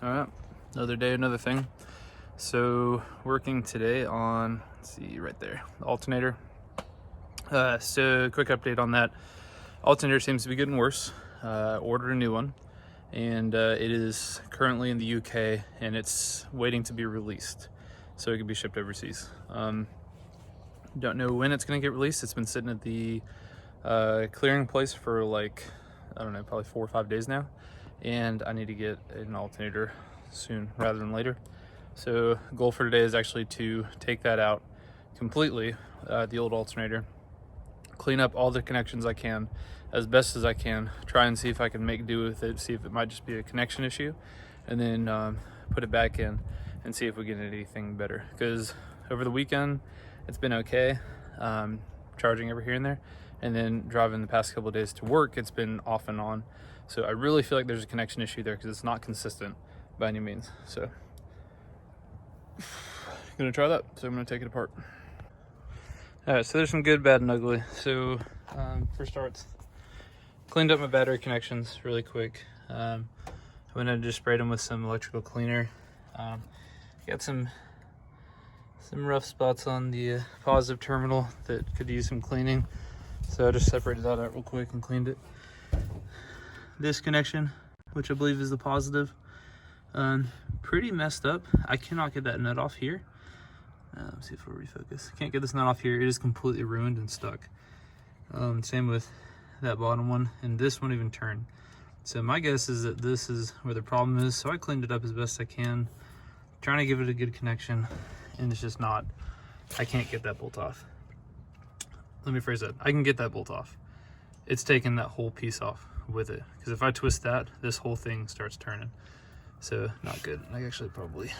All right, another day, another thing. So working today on, let's see right there, the alternator. So quick update on that. Alternator seems to be getting worse. Ordered a new one, and it is currently in the UK, and it's waiting to be released, so it can be shipped overseas. Don't know when it's going to get released. It's been sitting at the clearing place for like, I don't know, probably 4 or 5 days now, and I need to get an alternator soon rather than later. So goal for today is actually to take that out completely, the old alternator, clean up all the connections I can as best as I can, try and see if I can make do with it, see if it might just be a connection issue, and then put it back in and see if we get anything better. Because over the weekend it's been okay, charging over here and there, and then driving the past couple of days to work, it's been off and on. So I really feel like there's a connection issue there because it's not consistent by any means. So I'm gonna try that. So I'm gonna take it apart. All right, so there's some good, bad, and ugly. So for starts, cleaned up my battery connections really quick. I went and just sprayed them with some electrical cleaner. Got some rough spots on the positive terminal that could use some cleaning. So I just separated that out real quick and cleaned it. This connection, which I believe is the positive, pretty messed up. I cannot get that nut off here. Let's see if we'll refocus. Can't get this nut off here. It is completely ruined and stuck. Same with that bottom one, and this won't even turn. So my guess is that this is where the problem is. So I cleaned it up as best I can, trying to give it a good connection, and it's just not. I can't get that bolt off. Let me phrase that. I can get that bolt off. It's taking that whole piece off with it, because if I twist that, this whole thing starts turning. So not good. I actually probably,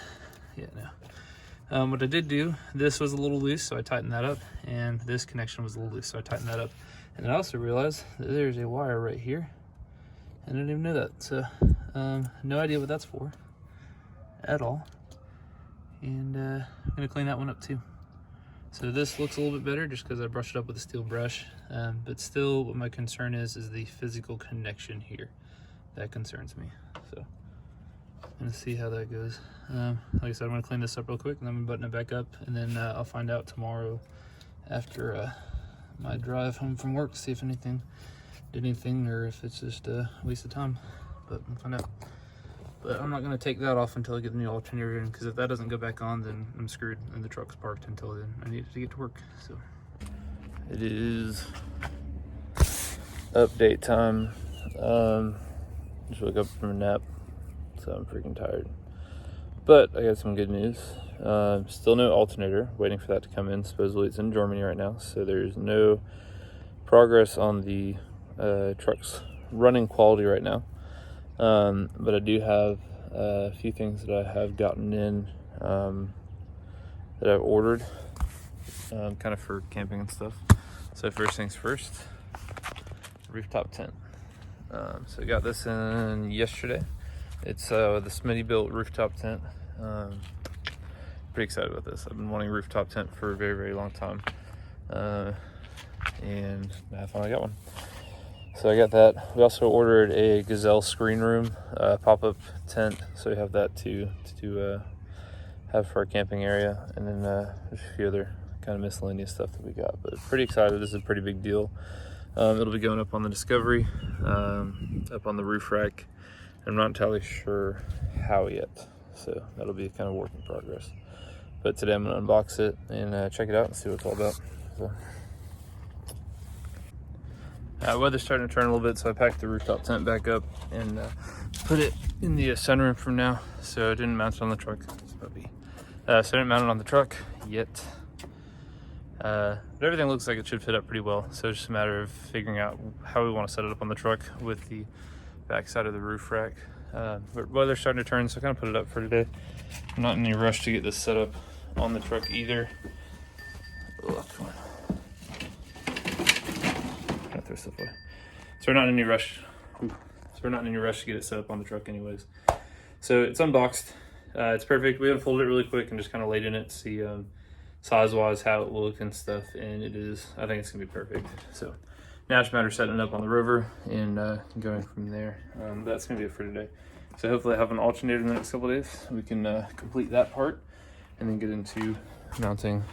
yeah, no. What I did do, this was a little loose, so I tightened that up, and this connection was a little loose, so I tightened that up. And then I also realized that there's a wire right here. I didn't even know that, so no idea what that's for at all. And I'm gonna clean that one up too. So this looks a little bit better just because I brushed it up with a steel brush, but still what my concern is the physical connection here. That concerns me, so I'm gonna see how that goes. Like I said, I'm gonna clean this up real quick and then I'm gonna button it back up, and then I'll find out tomorrow after my drive home from work, see if anything did anything or if it's just a waste of time, but we'll find out. But I'm not gonna take that off until I get the new alternator in, because if that doesn't go back on, then I'm screwed and the truck's parked until then. I need it to get to work. So it is update time. Just woke up from a nap, so I'm freaking tired. But I got some good news. Still no alternator, waiting for that to come in. Supposedly it's in Germany right now, so there's no progress on the truck's running quality right now. But I do have a few things that I have gotten in that I've ordered, kind of for camping and stuff. So first things first, rooftop tent. So I got this in yesterday. It's the Smitty built rooftop tent. Pretty excited about this. I've been wanting a rooftop tent for a very, very long time, and I finally got one. So I got that. We also ordered a Gazelle screen room pop-up tent, so we have that to have for our camping area, and then there's a few other kind of miscellaneous stuff that we got. But pretty excited. This is a pretty big deal. It'll be going up on the Discovery, up on the roof rack. I'm not entirely sure how yet, so that'll be kind of work in progress. But today I'm gonna unbox it and check it out and see what it's all about. So. Weather's starting to turn a little bit, so I packed the rooftop tent back up and put it in the sunroom from now. So I didn't mount it on the truck. So I didn't mount it on the truck yet. But everything looks like it should fit up pretty well. So it's just a matter of figuring out how we want to set it up on the truck with the back side of the roof rack. But weather's starting to turn, so I kind of put it up for today. I'm not in any rush to get this set up on the truck either. Oh, come on. Throw stuff away. So we're not in any rush. So we're not in any rush to get it set up on the truck anyways. So it's unboxed. It's perfect. We unfolded it really quick and just kind of laid in it to see size-wise how it looked and stuff. And it is, I think it's gonna be perfect. So now it's a matter of setting it up on the rover and going from there. That's gonna be it for today. So hopefully I have an alternator in the next couple of days. We can complete that part and then get into mounting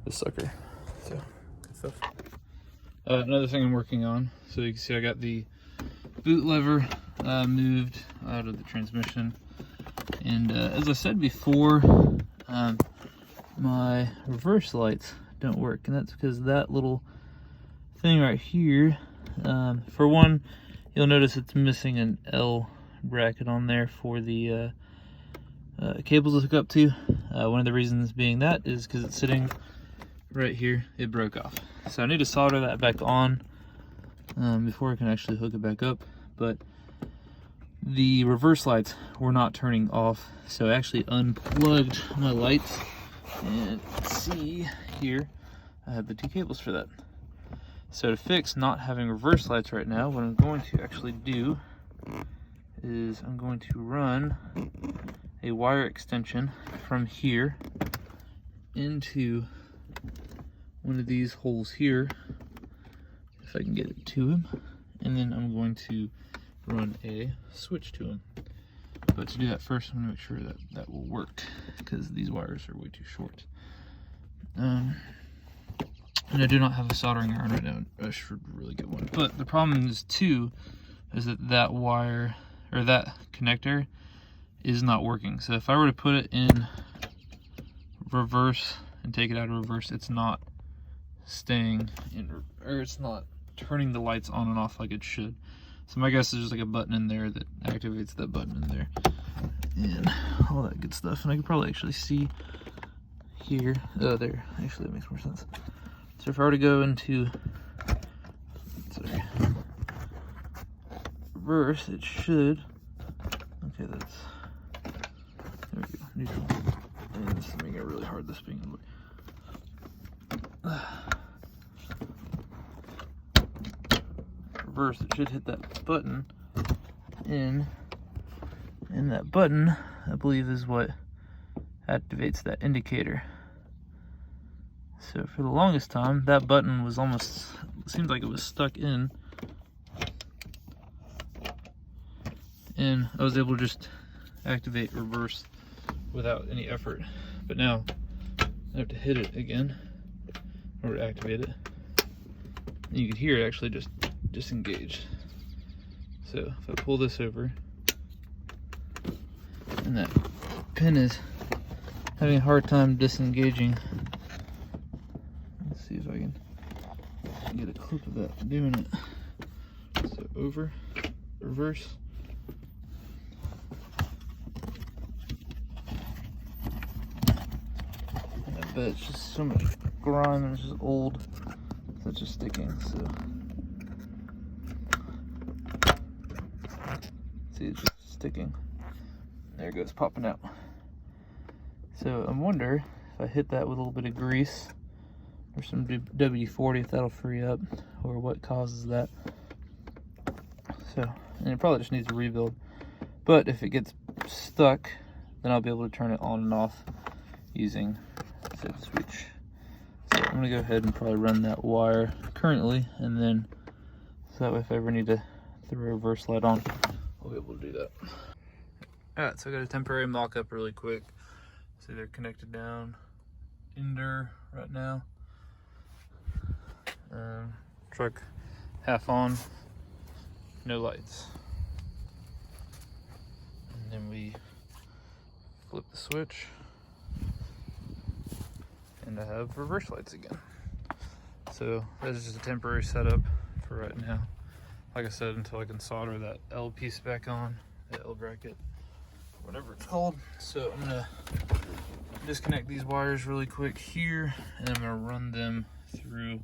this sucker. So good stuff. Another thing I'm working on, so you can see I got the boot lever moved out of the transmission, and as I said before, my reverse lights don't work, and that's because that little thing right here, for one, you'll notice it's missing an L bracket on there for the cables to hook up to. One of the reasons being that is because it's sitting right here. It broke off, so I need to solder that back on before I can actually hook it back up. But the reverse lights were not turning off, so I actually unplugged my lights, and see here I have the two cables for that. So to fix not having reverse lights right now, what I'm going to actually do is I'm going to run a wire extension from here into one of these holes here, if I can get it to him, and then I'm going to run a switch to him. But to do that first, I'm going to make sure that that will work, because these wires are way too short. And I do not have a soldering iron right now. I should really get one. But the problem is too, is that that wire, or that connector, is not working. So if I were to put it in reverse and take it out of reverse, it's not staying in, or it's not turning the lights on and off like it should. So my guess is there's like a button in there that activates that button in there, and all that good stuff. And I could probably actually see here. Oh, there. Actually, that makes more sense. So if I were to go into, sorry, reverse, it should. Okay, that's, there we go, neutral. And this is making it really hard, this being in the way. Reverse, it should hit that button, and that button, I believe, is what activates that indicator. So for the longest time, that button was almost, it seemed like it was stuck in, and I was able to just activate reverse without any effort. But now I have to hit it again in order to activate it. And you can hear it actually just disengage. So if I pull this over, and that pin is having a hard time disengaging. Let's see if I can get a clip of that doing it. So over, reverse. And I bet it's just so much grime and it's just old. That's just sticking, so. See, it's just sticking. There it goes, popping out. So I wonder if I hit that with a little bit of grease or some WD-40, if that'll free up, or what causes that. So, and it probably just needs a rebuild. But if it gets stuck, then I'll be able to turn it on and off using the switch. So I'm gonna go ahead and probably run that wire currently, and then so that way if I ever need to throw a reverse light on, I'll be able to do that. Alright, so I got a temporary mock-up really quick. So they're connected down indoor right now. Truck half on, no lights. And then we flip the switch, and I have reverse lights again. So that's just a temporary setup for right now. Like I said, until I can solder that L piece back on, the L bracket, whatever it's called. So I'm gonna disconnect these wires really quick here, and I'm gonna run them through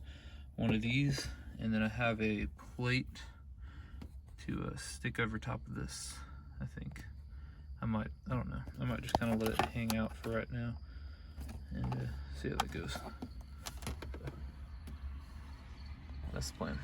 one of these, and then I have a plate to stick over top of this. I think I don't know, I might just kind of let it hang out for right now and see how that goes. That's the plan.